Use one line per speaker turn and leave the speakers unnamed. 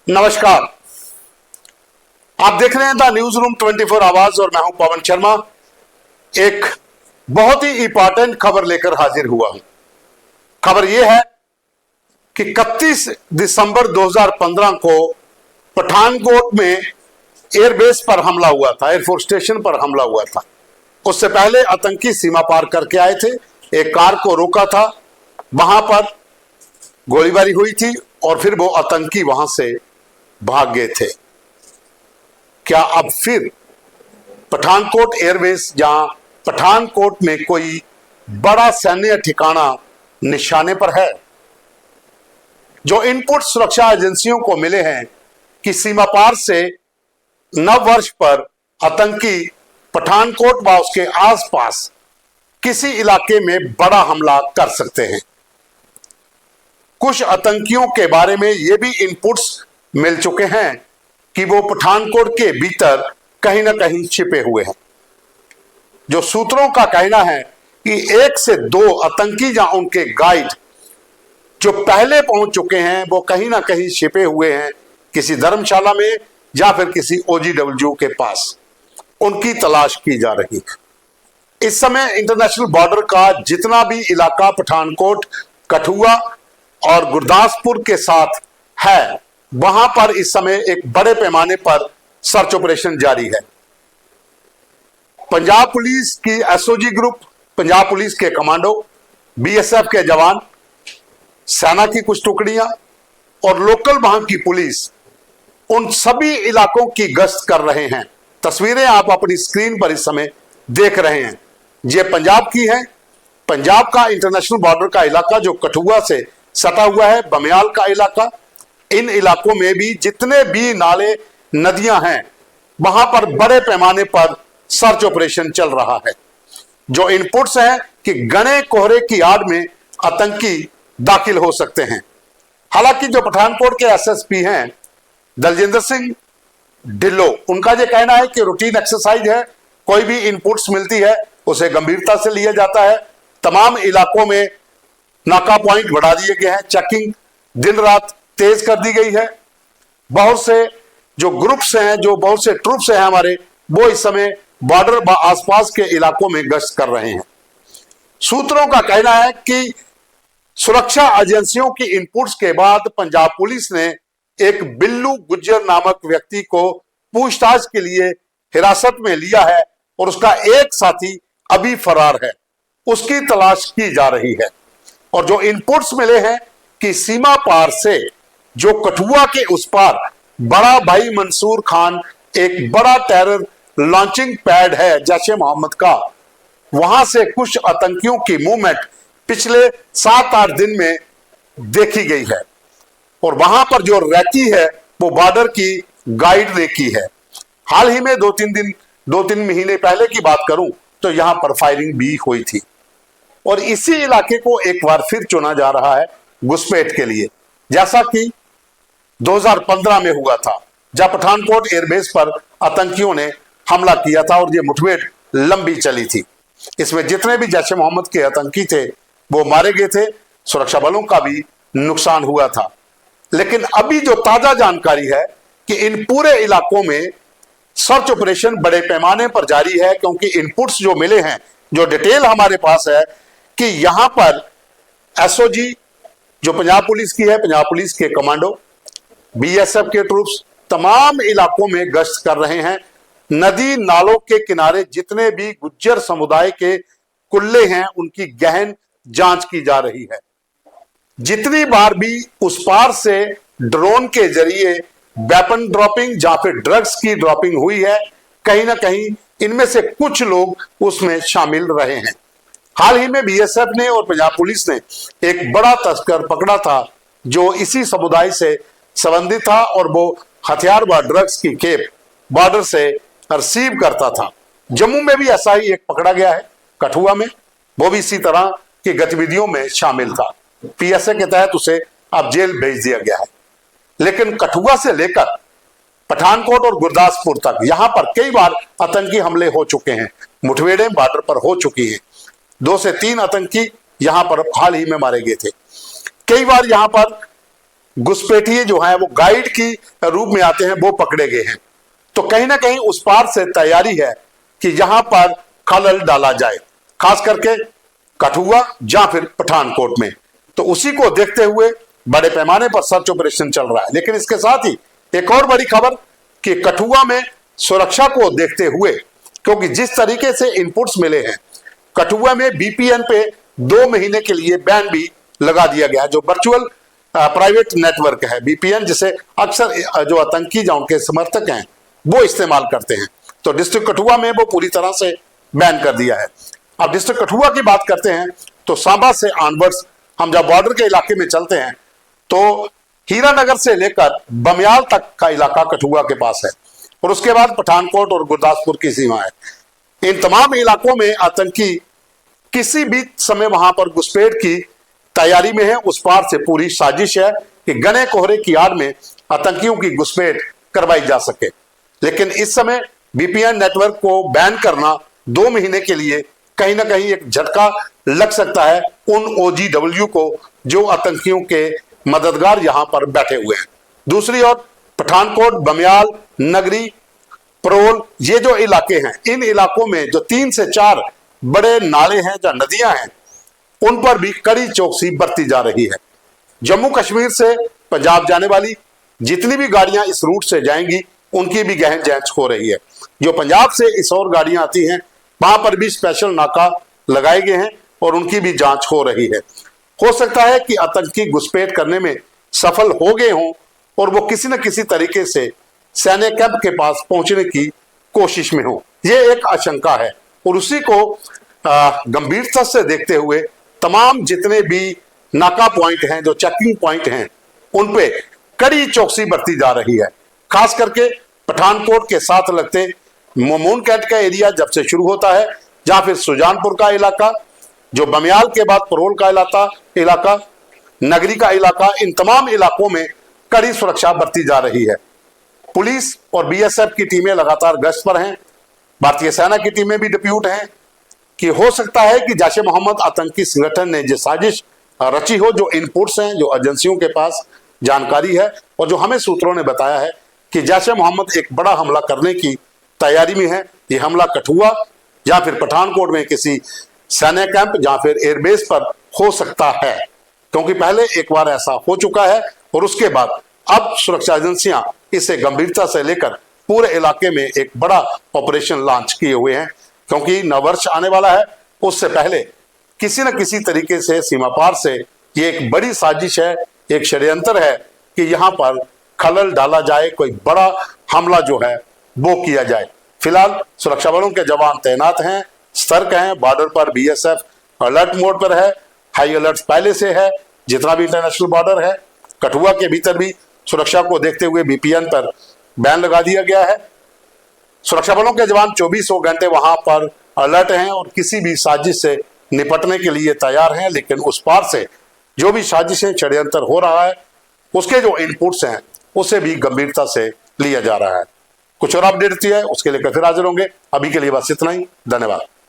नमस्कार, आप देख रहे हैं द न्यूज रूम 24 आवाज और मैं हूं पवन शर्मा। एक बहुत ही इंपॉर्टेंट खबर लेकर हाजिर हुआ हूं। खबर यह है कि 31 दिसंबर 2015 को पठानकोट में एयरबेस पर हमला हुआ था, एयरफोर्स स्टेशन पर हमला हुआ था। उससे पहले आतंकी सीमा पार करके आए थे, एक कार को रोका था, वहां पर गोलीबारी हुई थी और फिर वो आतंकी वहां से भाग गए थे। क्या अब फिर पठानकोट एयरबेस, जहां पठानकोट में कोई बड़ा सैन्य ठिकाना निशाने पर है? जो इनपुट सुरक्षा एजेंसियों को मिले हैं कि सीमा पार से नव वर्ष पर आतंकी पठानकोट व उसके आसपास किसी इलाके में बड़ा हमला कर सकते हैं। कुछ आतंकियों के बारे में ये भी इनपुट्स मिल चुके हैं कि वो पठानकोट के भीतर कहीं ना कहीं छिपे हुए हैं। जो सूत्रों का कहना है कि 1 से 2 आतंकी या उनके गाइड जो पहले पहुंच चुके हैं वो कहीं ना कहीं छिपे हुए हैं, किसी धर्मशाला में या फिर किसी OGW के पास। उनकी तलाश की जा रही है। इस समय इंटरनेशनल बॉर्डर का जितना भी इलाका पठानकोट, कठुआ और गुरदासपुर के साथ है, वहां पर इस समय एक बड़े पैमाने पर सर्च ऑपरेशन जारी है। पंजाब पुलिस की SOG ग्रुप, पंजाब पुलिस के कमांडो, BSF के जवान, सेना की कुछ टुकड़ियां और लोकल वहां की पुलिस उन सभी इलाकों की गश्त कर रहे हैं। तस्वीरें आप अपनी स्क्रीन पर इस समय देख रहे हैं, ये पंजाब की है। पंजाब का इंटरनेशनल बॉर्डर का इलाका जो कठुआ से सटा हुआ है, बमियाल का इलाका, इन इलाकों में भी जितने भी नाले नदियां हैं वहां पर बड़े पैमाने पर सर्च ऑपरेशन चल रहा है। जो इनपुट्स हैं कि घने कोहरे की आड़ में आतंकी दाखिल हो सकते हैं। हालांकि जो पठानकोट के SSP हैं दलजिंदर सिंह ढिल्लों, उनका यह कहना है कि रूटीन एक्सरसाइज है, कोई भी इनपुट्स मिलती है उसे गंभीरता से लिया जाता है। तमाम इलाकों में नाका पॉइंट बढ़ा दिए गए हैं, चेकिंग दिन रात तेज कर दी गई है। बहुत से जो ग्रुप्स हैं, जो बहुत से ट्रूप्स हैं हमारे, वो इस समय बॉर्डर आसपास के इलाकों में गश्त कर रहे हैं। सूत्रों का कहना है कि सुरक्षा एजेंसियों की इनपुट्स के बाद पंजाब पुलिस ने एक बिल्लू गुज्जर नामक व्यक्ति को पूछताछ के लिए हिरासत में लिया है और उसका एक साथी अभी फरार है, उसकी तलाश की जा रही है। और जो इनपुट्स मिले हैं कि सीमा पार से जो कठुआ के उस पार बड़ा भाई मंसूर खान एक बड़ा टेरर लॉन्चिंग पैड है जैश ए मोहम्मद का, वहां से कुछ आतंकियों की मूवमेंट पिछले 7-8 दिन में देखी गई है। और वहां पर जो रहती है वो बॉर्डर की गाइड ने की है। हाल ही में 2-3 महीने पहले की बात करूं तो यहां पर फायरिंग भी हुई थी। और इसी इलाके को एक बार फिर चुना जा रहा है घुसपैठ के लिए, जैसा कि 2015 में हुआ था, जब पठानकोट एयरबेस पर आतंकियों ने हमला किया था और ये मुठभेड़ लंबी चली थी। इसमें जितने भी जैश ए मोहम्मद के आतंकी थे वो मारे गए थे, सुरक्षा बलों का भी नुकसान हुआ था। लेकिन अभी जो ताजा जानकारी है कि इन पूरे इलाकों में सर्च ऑपरेशन बड़े पैमाने पर जारी है, क्योंकि इनपुट्स जो मिले हैं, जो डिटेल हमारे पास है कि यहां पर SOG जो पंजाब पुलिस की है, पंजाब पुलिस के कमांडो, BSF के ट्रूप्स तमाम इलाकों में गश्त कर रहे हैं। नदी नालों के किनारे जितने भी गुज्जर समुदाय के कुल्ले हैं उनकी गहन जांच की जा रही है। जितनी बार भी उस पार से ड्रोन के जरिए वेपन ड्रॉपिंग या फिर ड्रग्स की ड्रॉपिंग हुई है, कहीं ना कहीं इनमें से कुछ लोग उसमें शामिल रहे हैं। हाल ही में BSF ने और पंजाब पुलिस ने एक बड़ा तस्कर पकड़ा था जो इसी समुदाय से संबंधित था और वो हथियार व ड्रग्स की खेप बॉर्डर से रिसीव करता था। जम्मू में भी ऐसा ही एक पकड़ा गया है, कठुआ में, वो भी इसी तरह की गतिविधियों में शामिल था। PSA के तहत उसे अब जेल भेज दिया गया है। लेकिन कठुआ से लेकर पठानकोट और गुरदासपुर तक यहां पर कई बार आतंकी हमले हो चुके हैं, मुठभेड़ें बॉर्डर पर हो चुकी हैं। 2 से 3 आतंकी यहां पर हाल ही में मारे गए थे। कई बार यहां पर घुसपैठिए जो है वो गाइड की रूप में आते हैं, वो पकड़े गए हैं। तो कहीं ना कहीं उस पार से तैयारी है कि यहां पर खलल डाला जाए, खास करके कठुआ या फिर पठानकोट में। तो उसी को देखते हुए बड़े पैमाने पर सर्च ऑपरेशन चल रहा है। लेकिन इसके साथ ही एक और बड़ी खबर कि कठुआ में सुरक्षा को देखते हुए, क्योंकि जिस तरीके से इनपुट्स मिले हैं, कठुआ में बीपीएन पे 2 महीने के लिए बैन भी लगा दिया गया, जो वर्चुअल प्राइवेट नेटवर्क है बीपीएन, जिसे अक्सर जो आतंकी या उनके समर्थक हैं वो इस्तेमाल करते हैं। तो डिस्ट्रिक्ट कठुआ में वो पूरी तरह से बैन कर दिया है। अब डिस्ट्रिक्ट कठुआ की बात करते हैं तो सांबा से ऑनवर्ड्स हम जब बॉर्डर के इलाके में चलते हैं तो हीरानगर से लेकर बमियाल तक का इलाका कठुआ के पास है, और उसके बाद पठानकोट और गुरदासपुर की सीमा है। इन तमाम इलाकों में आतंकी किसी भी समय वहां पर घुसपैठ की तैयारी में है। उस पार से पूरी साजिश है कि घने कोहरे की आड़ में आतंकियों की घुसपैठ करवाई जा सके। लेकिन इस समय बीपीएन नेटवर्क को बैन करना 2 महीने के लिए कहीं ना कहीं एक झटका लग सकता है उन ओजीडब्ल्यू को जो आतंकियों के मददगार यहां पर बैठे हुए हैं। दूसरी ओर पठानकोट, बमियाल, नगरी, प्रोल, ये जो इलाके हैं, इन इलाकों में जो 3 से 4 बड़े नाले हैं या नदियां हैं, उन पर भी कड़ी चौकसी बरती जा रही है। जम्मू कश्मीर से पंजाब जाने वाली जितनी भी गाड़ियां इस रूट से जाएंगी उनकी भी गहन जांच हो रही है। जो पंजाब से इस और गाड़ियां आती हैं वहां पर भी स्पेशल नाका लगाए गए हैं और उनकी भी जांच हो रही है। हो सकता है कि आतंकी घुसपैठ करने में सफल हो गए हों और वो किसी न किसी तरीके से सैन्य कैंप के पास पहुंचने की कोशिश में हो, ये एक आशंका है। और उसी को गंभीरता से देखते हुए तमाम जितने भी नाका पॉइंट हैं, जो चेकिंग पॉइंट हैं, उन पे कड़ी चौकसी बरती जा रही है। खास करके पठानकोट के साथ लगते मोमून कैंट का एरिया जब से शुरू होता है, या फिर सुजानपुर का इलाका, जो बमियाल के बाद परोल का इलाका, नगरी का इलाका, इन तमाम इलाकों में कड़ी सुरक्षा बरती जा रही है। पुलिस और बीएसएफ की टीमें लगातार गश्त पर हैं। भारतीय सेना की टीमें भी डिप्यूट हैं कि हो सकता है कि जैश ए मोहम्मद आतंकी संगठन ने जो साजिश रची हो, जो इनपुट्स हैं, जो एजेंसियों के पास जानकारी है और जो हमें सूत्रों ने बताया है कि जैश ए मोहम्मद एक बड़ा हमला करने की तैयारी में है। ये हमला कठुआ या फिर पठानकोट में किसी सैन्य कैंप या फिर एयरबेस पर हो सकता है, क्योंकि पहले एक बार ऐसा हो चुका है। और उसके बाद अब सुरक्षा एजेंसियां इसे गंभीरता से लेकर पूरे इलाके में एक बड़ा ऑपरेशन लॉन्च किए हुए हैं, क्योंकि नववर्ष आने वाला है। उससे पहले किसी न किसी तरीके से सीमा पार से ये एक बड़ी साजिश है, एक षड्यंत्र है कि यहाँ पर खलल डाला जाए, कोई बड़ा हमला जो है वो किया जाए। फिलहाल सुरक्षा बलों के जवान तैनात हैं, सतर्क हैं। बॉर्डर पर बीएसएफ अलर्ट मोड पर है, हाई अलर्ट पहले से है। जितना भी इंटरनेशनल बॉर्डर है, कठुआ के भीतर भी सुरक्षा को देखते हुए बीपीएन पर बैन लगा दिया गया है। सुरक्षा बलों के जवान 24 घंटे वहां पर अलर्ट हैं और किसी भी साजिश से निपटने के लिए तैयार हैं। लेकिन उस पार से जो भी साजिशें, षड्यंत्र हो रहा है, उसके जो इनपुट्स हैं उसे भी गंभीरता से लिया जा रहा है। कुछ और अपडेट है उसके लिए फिर हाजिर होंगे। अभी के लिए बस इतना ही। धन्यवाद।